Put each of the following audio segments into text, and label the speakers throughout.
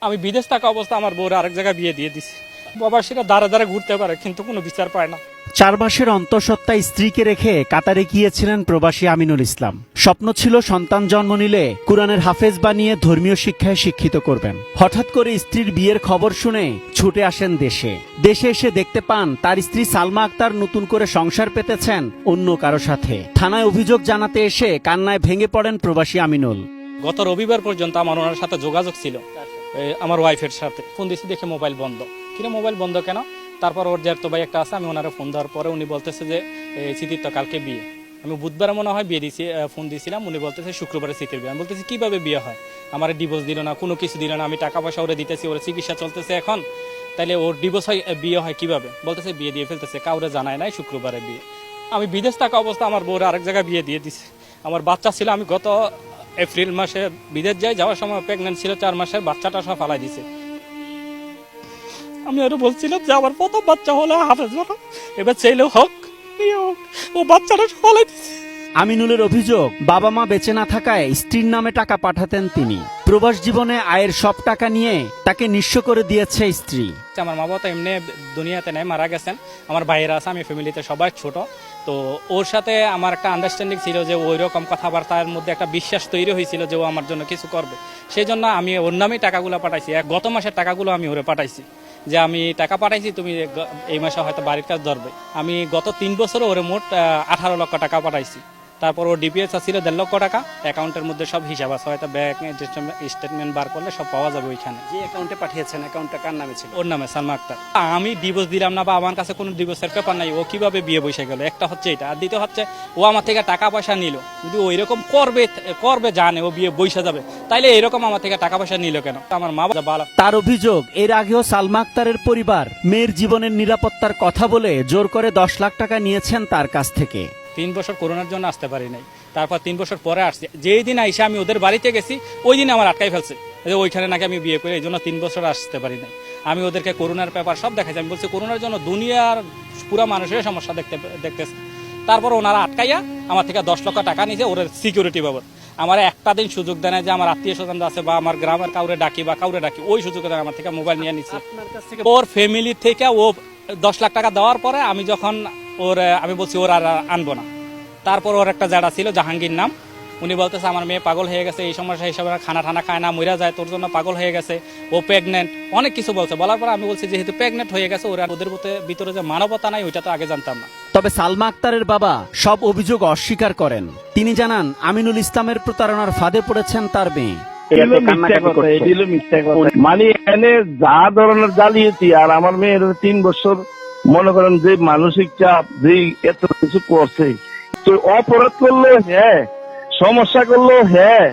Speaker 1: আমি বিদেশ থাকা অবস্থা আমার বউরে আরেক জায়গায় বিয়ে দিয়ে দিছি। বাবা সেটা দাঁড়া দাঁড়া ঘুরতে পারে কিন্তু কোনো বিচার পায় না।
Speaker 2: 4 মাসের অন্তঃসত্ত্বা স্ত্রীকে রেখে কাতারে গিয়েছিলেন প্রবাসী আমিনুল ইসলাম। স্বপ্ন ছিল সন্তান জন্ম নিলে কুরআনের হাফেজ বানিয়ে ধর্মীয় শিক্ষায় শিক্ষিত করবেন। হঠাৎ করে স্ত্রীর বিয়ের খবর শুনে ছুটে আসেন দেশে। দেশে এসে দেখতে পান তার স্ত্রী সালমা আক্তার নতুন করে সংসার পেতেছেন অন্য কারো সাথে। থানায় অভিযোগ জানাতে এসে কান্নায় ভেঙে পড়েন প্রবাসী আমিনুল।
Speaker 1: গত রবিবার পর্যন্ত আমার ওনার সাথে যোগাযোগ ছিল, আমার ওয়াইফের সাথে। ফোন দিয়েছি, দেখে মোবাইল বন্ধ। কিনা মোবাইল বন্ধ কেন? তারপর ওর জ্যাঠতো ভাই একটা আছে, আমি ওনারা ফোন দেওয়ার পরে উনি বলতেছে যে স্মৃতির তো কালকে বিয়ে। আমি বুধবার মনে হয় বিয়ে দিয়েছি, ফোন দিয়েছিলাম। উনি বলতেছে শুক্রবারে স্মৃতির বিয়ে। আমি বলতেছি কিভাবে বিয়ে হয়? আমার ডিভোর্স দিল না, কোনো কিছু দিল না, আমি টাকা পয়সা ওরে দিতেছি, ওর চিকিৎসা চলতেছে এখন, তাইলে ওর ডিভোর্স হয় বিয়ে হয় কিভাবে? বলতেছে বিয়ে দিয়ে ফেলতেছে, কাউরে জানায় নাই, শুক্রবারে বিয়ে। আমি বিদেশ থাকা অবস্থা আমার বউরে আরেক জায়গায় বিয়ে দিয়ে দিছি। আমার বাচ্চা ছিল, আমি গত এপ্রিল মাসে বিদেশ যাওয়ার সময় প্রেগনেন্ট ছিল 4 মাসের, বাচ্চাটা সব ফালাই দিছে। আমি আরো বলছিলাম যে আমার প্রথম বাচ্চা হলে হাফেজ বানো, এবার চাইলেও হোক, ও বাচ্চাটা ফালাই দিছে।
Speaker 2: আমিনুলের অভিযোগ, বাবা মা বেঁচে না থাকায় স্ত্রীর নামে টাকা পাঠাতেন তিনি। প্রবাস জীবনে আয়ের সব টাকা নিয়ে তাকে নিঃস্ব করে দিয়েছে স্ত্রী।
Speaker 1: আমার মা বাবা তো এমনি দুনিয়াতে নেই, মারা গেছেন। আমার ভাইয়েরা আছে, আমি ফ্যামিলিতে সবাই ছোট। তো ওর সাথে আমার একটা আন্ডারস্ট্যান্ডিং ছিল যে ওই রকম কথাবার্তার মধ্যে একটা বিশ্বাস তৈরি হয়েছিল যে ও আমার জন্য কিছু করবে। সেই জন্য আমি ওর নামেই টাকাগুলো পাঠাইছি। গত মাসের টাকাগুলো আমি ওরে পাঠাইছি, যে আমি টাকা পাঠাইছি, তুমি এই মাসে হয়তো বাড়ির কাজ ধরবে। আমি গত 3 বছরে ওরে মোট 18 লক্ষ টাকা পাঠাইছি। তারপর ওর ডিপিএস ছিল 1.5 লক্ষ টাকা। অ্যাকাউন্টের মধ্যে সব হিসাব আছে, হয়তো ব্যাংক স্টেটমেন্ট বার করলে সব পাওয়া যাবে ওইখানে।
Speaker 2: যে অ্যাকাউন্টে পাঠিয়েছেন, অ্যাকাউন্টটা কার নামে ছিল?
Speaker 1: ওর নামে, সালমা আক্তার। আমি ডিভোর্স দিলাম না বা আমার কাছে কোনো ডিভোর্সের পেপার নাই, ও কিভাবে বিয়ে বসে গেল? একটা হচ্ছে এটা, আর দ্বিতীয় হচ্ছে ও আমার থেকে টাকা পয়সা নিল। যদি ওই রকম করবে জানে ও বিয়ে বসে যাবে, তাইলে এরকম আমার থেকে টাকা পয়সা নিল কেন? আমার মা বাবা।
Speaker 2: তার অভিযোগ, এর আগেও সালমা আক্তারের পরিবার মেয়ের জীবনের নিরাপত্তার কথা বলে জোর করে 10 লাখ টাকা নিয়েছেন তার কাছ থেকে।
Speaker 1: 3 বছর করোনার জন্য আসতে পারি নাই, তারপর 3 বছর পরে আসছি। যেই দিন আইসা আমি ওদের বাড়িতে গেছি, ওই দিন আমার আটকাই ফেলছে যে ওইখানে নাকি আমি বিয়ে করে, এই জন্য 3 বছর আসতে পারি নাই। আমি ওদেরকে করোনার পেপার সব দেখাইছি। আমি বলছি করোনার জন্য দুনিয়ার পুরো মানুষের সমস্যা দেখতেছে। তারপর ওনারা আটকাইয়া আমার থেকে 10 লক্ষ টাকা নিয়েছে ওর সিকিউরিটি বাবদ। আমার একটা দিন সুযোগ দেয় না যে আমার আত্মীয় স্বজন আছে বা আমার গ্রামের কাউরে ডাকি, ওই সুযোগ দেয় আমার থেকে মোবাইল নিয়ে নিচ্ছে। ওর ফ্যামিলি থেকে ও 10 লাখ টাকা দেওয়ার পরে আমি যখন আমি বলছি ওর আর আনবো না। তারপর ওর একটা জায়গা ছিল, জাহাঙ্গীর নাম। উনি বলতেছে আমার মেয়ে পাগল হয়ে গেছে, এই সমস্যা হিসাবে খানা ঠানা খায় না, মইরা যায়, তোর জন্য পাগল হয়ে গেছে, ও প্রেগনেন্ট, অনেক কিছু বলছে। বলার পর আমি বলছি যেহেতু প্রেগনেন্ট হয়ে গেছে, ওদের ভিতরে যে মানবতা নাই ওইটা তো আগে জানতাম না।
Speaker 2: তবে সালমা আক্তারের বাবা সব অভিযোগ অস্বীকার করেন। তিনি জানান আমিনুল ইসলামের প্রতারণার ফাঁদে পড়েছেন তার মেয়ে।
Speaker 3: মানে এখানে যা ধরনের জ্বালিয়েছি, আর আমার মেয়ের 3 বছর মনে করেন যে মানসিক চাপ, যে এত কিছু করছে, তো অপরাধ করলো হ্যাঁ, সমস্যা করলো হ্যাঁ,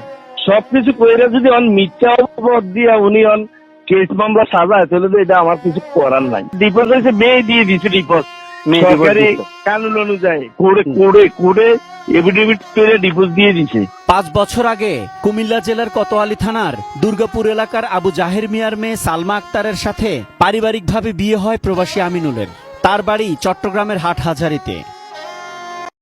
Speaker 3: সবকিছু কইরা যদি মিথ্যা অপবাদ দিয়া উনি কেস মামলা সাজায়, তাহলে তো এটা আমার কিছু করার নাই। ডিভোর্স হয়েছে, মেয়ে দিয়ে দিচ্ছে ডিভোর্স সরকারি কানুন অনুযায়ী, কোর্টে এফিডেভিট করে ডিভোর্স দিয়ে দিছে।
Speaker 2: 5 বছর আগে কুমিল্লা জেলার কোতোয়ালি থানার দুর্গাপুর এলাকার আবু জাহের মিয়ার মেয়ে সালমা আক্তারের সাথে পারিবারিকভাবে বিয়ে হয় প্রবাসী আমিনুলের। তার বাড়ি চট্টগ্রামের হাটহাজারীতে।